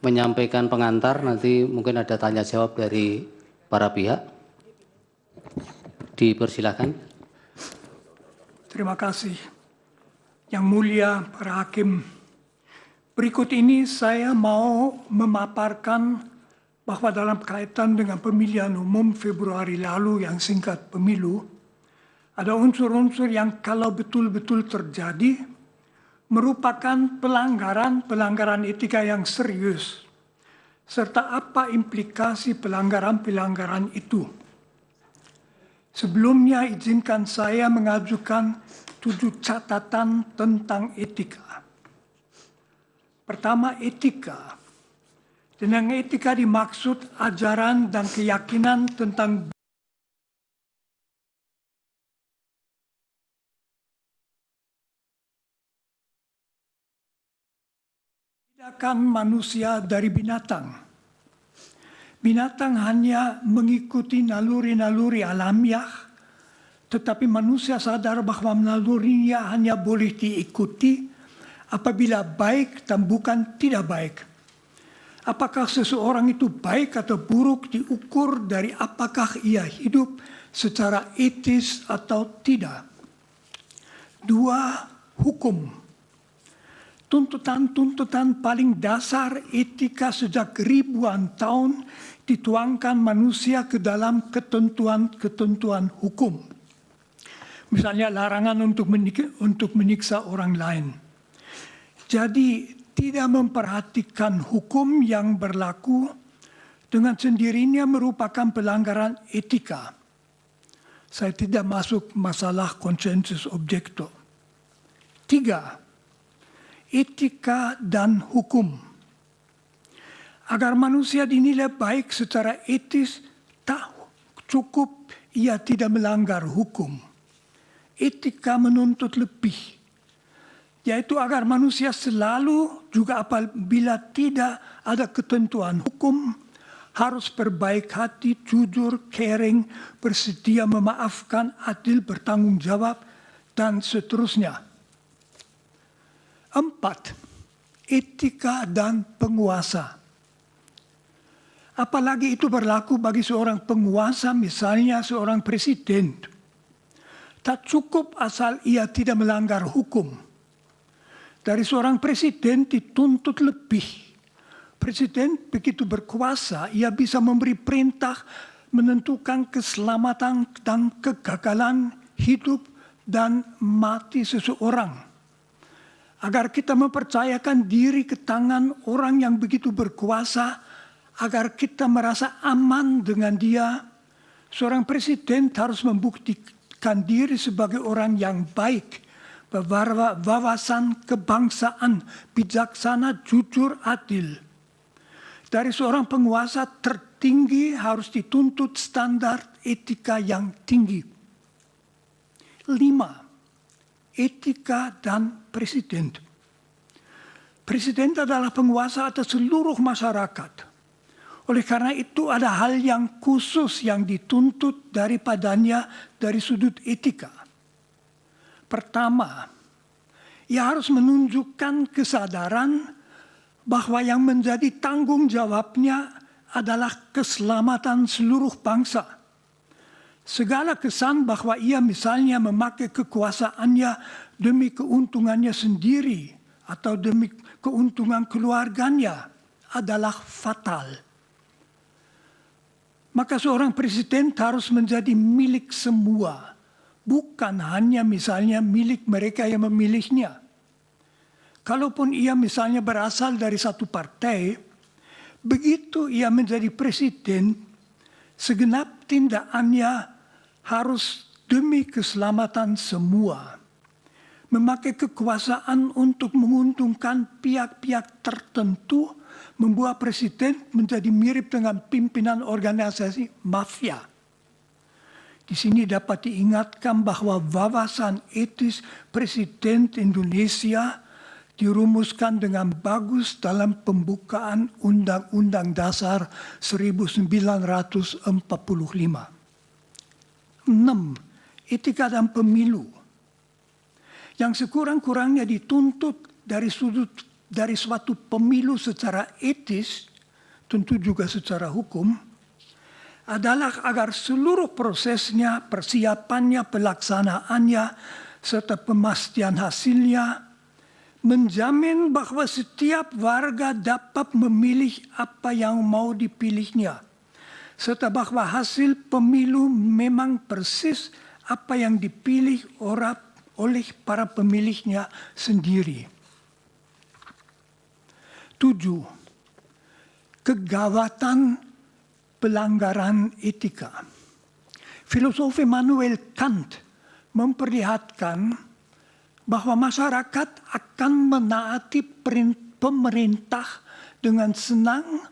menyampaikan pengantar, nanti mungkin ada tanya jawab dari para pihak. Dipersilakan. Terima kasih. Yang mulia para hakim, berikut ini saya mau memaparkan bahwa dalam kaitan dengan pemilihan umum Februari lalu yang singkat pemilu, ada unsur-unsur yang kalau betul-betul terjadi merupakan pelanggaran etika yang serius, serta apa implikasi pelanggaran itu. Sebelumnya izinkan saya mengajukan 7 catatan tentang etika. Pertama, etika. Dengan etika dimaksud ajaran dan keyakinan tentang membedakan manusia dari binatang. Binatang hanya mengikuti naluri-naluri alamiah, tetapi manusia sadar bahwa nalurinya hanya boleh diikuti apabila baik dan bukan tidak baik. Apakah seseorang itu baik atau buruk diukur dari apakah ia hidup secara etis atau tidak. 2. Hukum. Tuntutan-tuntutan paling dasar etika sejak ribuan tahun dituangkan manusia ke dalam ketentuan-ketentuan hukum. Misalnya larangan untuk menyiksa orang lain. Jadi tidak memperhatikan hukum yang berlaku dengan sendirinya merupakan pelanggaran etika. Saya tidak masuk masalah konsensus objekto. 3. Etika dan hukum. Agar manusia dinilai baik secara etis, tak cukup ia tidak melanggar hukum. Etika menuntut lebih, yaitu agar manusia selalu juga apabila tidak ada ketentuan hukum, harus berbaik hati, jujur, caring, bersedia memaafkan, adil, bertanggung jawab, dan seterusnya. 4. Etika dan penguasa. Apalagi itu berlaku bagi seorang penguasa, misalnya seorang presiden. Tak cukup asal ia tidak melanggar hukum. Dari seorang presiden dituntut lebih. Presiden begitu berkuasa, ia bisa memberi perintah menentukan keselamatan dan kegagalan hidup dan mati seseorang. Agar kita mempercayakan diri ke tangan orang yang begitu berkuasa, agar kita merasa aman dengan dia, seorang presiden harus membuktikan diri sebagai orang yang baik, berwawasan kebangsaan, bijaksana, jujur, adil. Dari seorang penguasa tertinggi harus dituntut standar etika yang tinggi. 5. Etika dan presiden. Presiden adalah penguasa atas seluruh masyarakat. Oleh karena itu ada hal yang khusus yang dituntut daripadanya dari sudut etika. Pertama, ia harus menunjukkan kesadaran bahwa yang menjadi tanggung jawabnya adalah keselamatan seluruh bangsa. Segala kesan bahwa ia misalnya memakai kekuasaannya demi keuntungannya sendiri atau demi keuntungan keluarganya adalah fatal. Maka seorang presiden harus menjadi milik semua, bukan hanya misalnya milik mereka yang memilihnya. Kalaupun ia misalnya berasal dari satu partai, begitu ia menjadi presiden, segenap tindakannya harus demi keselamatan semua. Memakai kekuasaan untuk menguntungkan pihak-pihak tertentu membuat presiden menjadi mirip dengan pimpinan organisasi mafia. Di sini dapat diingatkan bahwa wawasan etis Presiden Indonesia dirumuskan dengan bagus dalam pembukaan Undang-Undang Dasar 1945. 6. Etika dan pemilu. Yang sekurang-kurangnya dituntut dari sudut dari suatu pemilu secara etis, tentu juga secara hukum, adalah agar seluruh prosesnya, persiapannya, pelaksanaannya, serta pemastian hasilnya menjamin bahwa setiap warga dapat memilih apa yang mau dipilihnya, serta bahwa hasil pemilu memang persis apa yang dipilih oleh para pemilihnya sendiri. 7. Kegawatan pelanggaran etika. Filosof Immanuel Kant memperlihatkan bahwa masyarakat akan menaati pemerintah dengan senang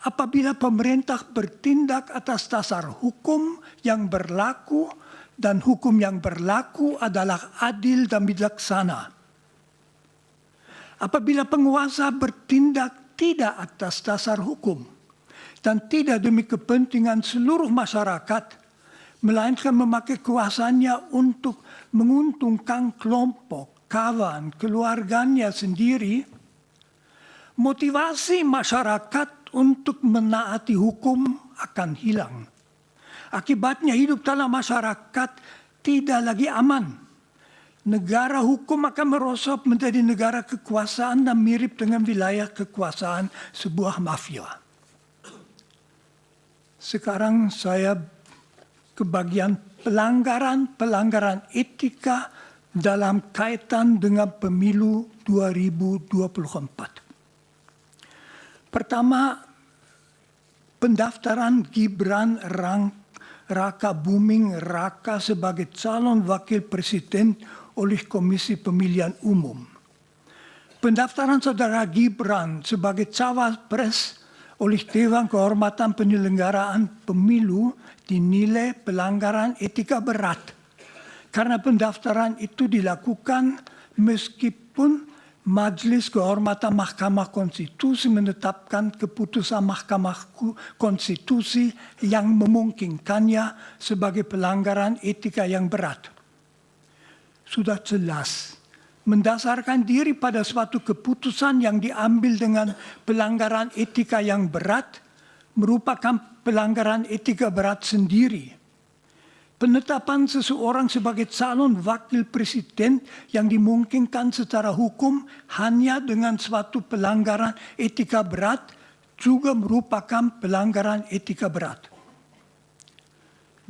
apabila pemerintah bertindak atas dasar hukum yang berlaku dan hukum yang berlaku adalah adil dan bijaksana. Apabila penguasa bertindak tidak atas dasar hukum dan tidak demi kepentingan seluruh masyarakat, melainkan memakai kuasanya untuk menguntungkan kelompok, kawan, keluarganya sendiri, motivasi masyarakat untuk menaati hukum akan hilang. Akibatnya hidup dalam masyarakat tidak lagi aman. Negara hukum akan merosot menjadi negara kekuasaan dan mirip dengan wilayah kekuasaan sebuah mafia. Sekarang saya ke bagian pelanggaran etika dalam kaitan dengan pemilu 2024. Pertama, pendaftaran Gibran Raka Buming Raka sebagai calon wakil presiden oleh Komisi Pemilihan Umum. Pendaftaran saudara Gibran sebagai cawapres oleh Dewan Kehormatan Penyelenggaraan Pemilu dinilai pelanggaran etika berat. Karena pendaftaran itu dilakukan meskipun Majelis Kehormatan Mahkamah Konstitusi menetapkan keputusan Mahkamah Konstitusi yang memungkinkannya sebagai pelanggaran etika yang berat. Sudah jelas, mendasarkan diri pada suatu keputusan yang diambil dengan pelanggaran etika yang berat merupakan pelanggaran etika berat sendiri. Penetapan seseorang sebagai calon wakil presiden yang dimungkinkan secara hukum hanya dengan suatu pelanggaran etika berat juga merupakan pelanggaran etika berat.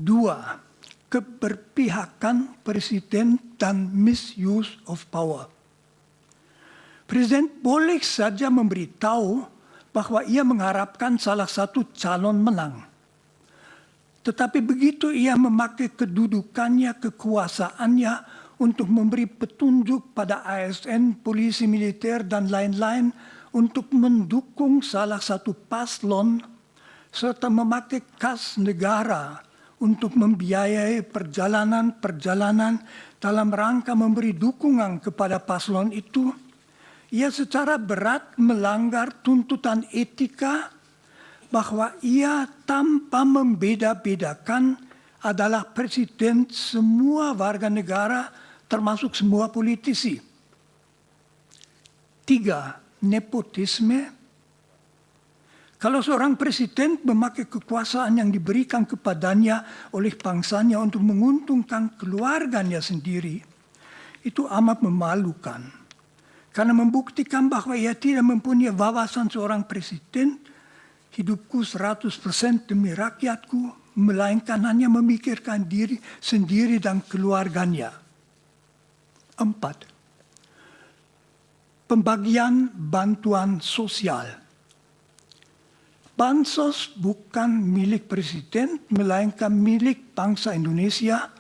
2. Keberpihakan presiden dan misuse of power. Presiden boleh saja memberitahu bahwa ia mengharapkan salah satu calon menang. Tetapi begitu ia memakai kedudukannya, kekuasaannya untuk memberi petunjuk pada ASN, polisi militer, dan lain-lain untuk mendukung salah satu paslon, serta memakai kas negara untuk membiayai perjalanan-perjalanan dalam rangka memberi dukungan kepada paslon itu, ia secara berat melanggar tuntutan etika bahwa ia tanpa membeda-bedakan adalah presiden semua warga negara termasuk semua politisi. 3. Nepotisme. Kalau seorang presiden memakai kekuasaan yang diberikan kepadanya oleh bangsanya untuk menguntungkan keluarganya sendiri, itu amat memalukan. Karena membuktikan bahwa ia tidak mempunyai wawasan seorang presiden, hidupku 100% demi rakyatku, melainkan hanya memikirkan diri sendiri dan keluarganya. 4. Pembagian bantuan sosial. Bansos bukan milik presiden, melainkan milik bangsa Indonesia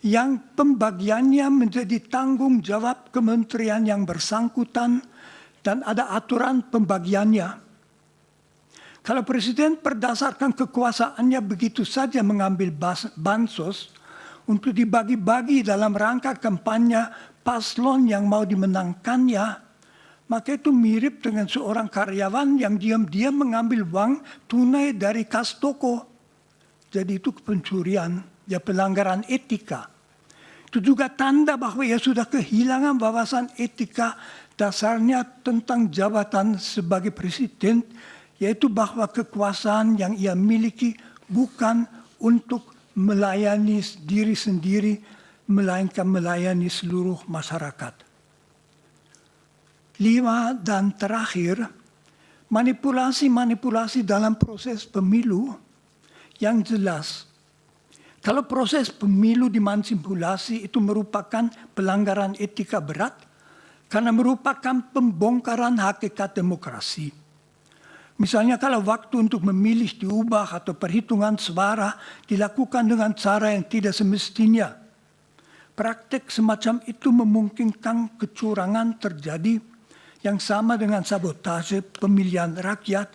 yang pembagiannya menjadi tanggung jawab kementerian yang bersangkutan dan ada aturan pembagiannya. Kalau presiden berdasarkan kekuasaannya begitu saja mengambil bansos untuk dibagi-bagi dalam rangka kampanye paslon yang mau dimenangkannya, maka itu mirip dengan seorang karyawan yang diam-diam mengambil uang tunai dari kas toko. Jadi itu pencurian, ya pelanggaran etika. Itu juga tanda bahwa ia sudah kehilangan wawasan etika dasarnya tentang jabatan sebagai presiden, yaitu bahwa kekuasaan yang ia miliki bukan untuk melayani diri sendiri, melainkan melayani seluruh masyarakat. 5 dan terakhir, manipulasi-manipulasi dalam proses pemilu yang jelas. Kalau proses pemilu dimanipulasi itu merupakan pelanggaran etika berat karena merupakan pembongkaran hakikat demokrasi. Misalnya kalau waktu untuk memilih diubah atau perhitungan suara dilakukan dengan cara yang tidak semestinya. Praktek semacam itu memungkinkan kecurangan terjadi yang sama dengan sabotase pemilihan rakyat,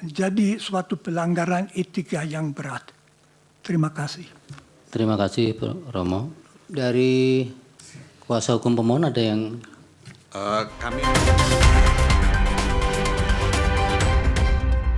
jadi suatu pelanggaran etika yang berat. Terima kasih. Terima kasih, Pak Romo. Dari kuasa hukum pemohon ada yang Kami